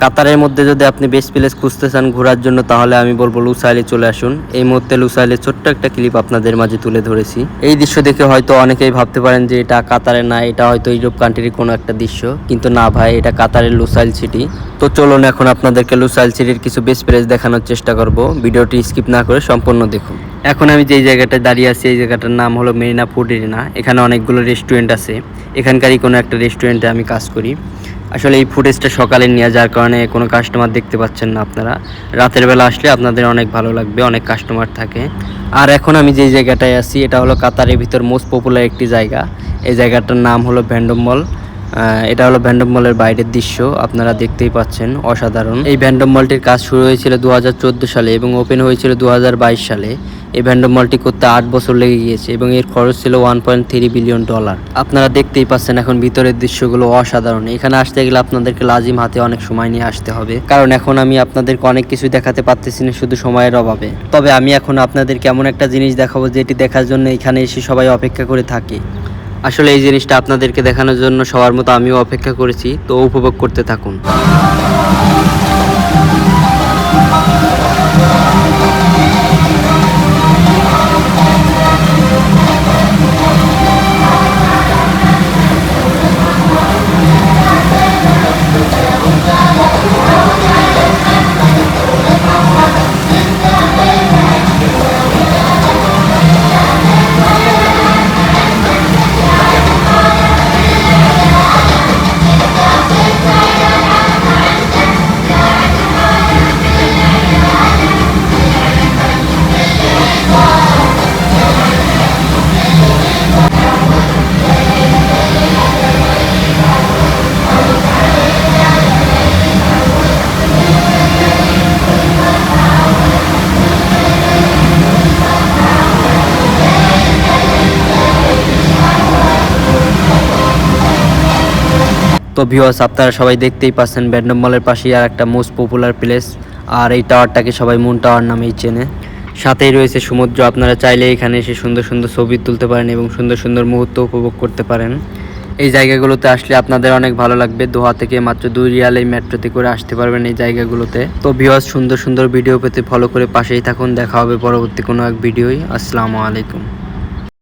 কাতারের মধ্যে যদি আপনি বেস্ট প্লেস খুঁজতে চান ঘোরার জন্য, তাহলে আমি বলবো লুসাইলে চলে আসুন। এই মুহূর্তে লুসাইলে ছোট্ট একটা ক্লিপ আপনাদের মাঝে তুলে ধরেছি। এই দৃশ্য দেখে হয়তো অনেকেই ভাবতে পারেন যে এটা কাতারের না, এটা হয়তো ইউরোপ কান্ট্রির কোনো একটা দৃশ্য, কিন্তু না ভাই, এটা কাতারের লুসাইল সিটি। তো চলুন এখন আপনাদেরকে লুসাইল সিটির কিছু বেস্ট প্লেস দেখানোর চেষ্টা করব। ভিডিওটি স্কিপ না করে সম্পূর্ণ দেখুন। এখন আমি যেই জায়গাটায় দাঁড়িয়ে আছি, এই জায়গাটার নাম হলো মেরিনা ফুড এরিনা। এখানে অনেকগুলো রেস্টুরেন্ট আছে, এখানকারই কোনো একটা রেস্টুরেন্টে আমি কাজ করি। আসলে এই ফুটেজটা সকালে নিয়ে, যার কারণে কোনো কাস্টমার দেখতে পাচ্ছেন না আপনারা। রাতের বেলা আসলে আপনাদের অনেক ভালো লাগবে, অনেক কাস্টমার থাকে। আর এখন আমি যেই জায়গাটায় আছি, এটা হলো কাতারের ভিতর মোস্ট পপুলার একটি জায়গা। এই জায়গাটার নাম হলো ভ্যান্ডম মল। এটা হলো ভ্যান্ডম মলের বাইরের দৃশ্য, আপনারা দেখতেই পাচ্ছেন, অসাধারণ। এই ভ্যান্ডম মলটির কাজ শুরু হয়েছিল 2014 সালে এবং ওপেন হয়েছিল 2022 সালে। এই ভ্যান্ডম মলটি করতে 8 বছর লেগে গিয়েছে এবং এর খরচ ছিল $1.3 বিলিয়ন। আপনারা দেখতেই পাচ্ছেন এখন ভিতরের দৃশ্যগুলো অসাধারণ। এখানে আসতে গেলে আপনাদেরকে লাজিম হাতে অনেক সময় নিয়ে আসতে হবে, কারণ এখন আমি আপনাদেরকে অনেক কিছু দেখাতে পারতেছি না শুধু সময়ের অভাবে। তবে আমি এখন আপনাদেরকে এমন একটা জিনিস দেখাবো যেটি দেখার জন্য এখানে এসে সবাই অপেক্ষা করে থাকে। আসলে এই জিনিসটা আপনাদেরকে দেখানোর জন্য সবার মতো আমিও অপেক্ষা করেছি, তো উপভোগ করতে থাকুন। তো ভিউয়ার্স, আপনারা সবাই দেখতেই পাচ্ছেন ভ্যান্ডম মলের পাশেই আর একটা মোস্ট পপুলার প্লেস, আর এই টাওয়ারটাকে সবাই মুন টাওয়ার নামেই চেনে। সাথেই রয়েছে সমুদ্র, আপনারা চাইলে এখানে এসে সুন্দর সুন্দর ছবি তুলতে পারেন এবং সুন্দর সুন্দর মুহূর্ত উপভোগ করতে পারেন। এই জায়গাগুলোতে আসলে আপনাদের অনেক ভালো লাগবে। দোহা থেকে মাত্র 2 রিয়াল এই মেট্রোতে করে আসতে পারবেন এই জায়গাগুলোতে। তো ভিউয়ার্স, সুন্দর সুন্দর ভিডিও পেতে ফলো করে পাশেই থাকুন। দেখা হবে পরবর্তী কোনো এক ভিডিওই। আসসালামু আলাইকুম।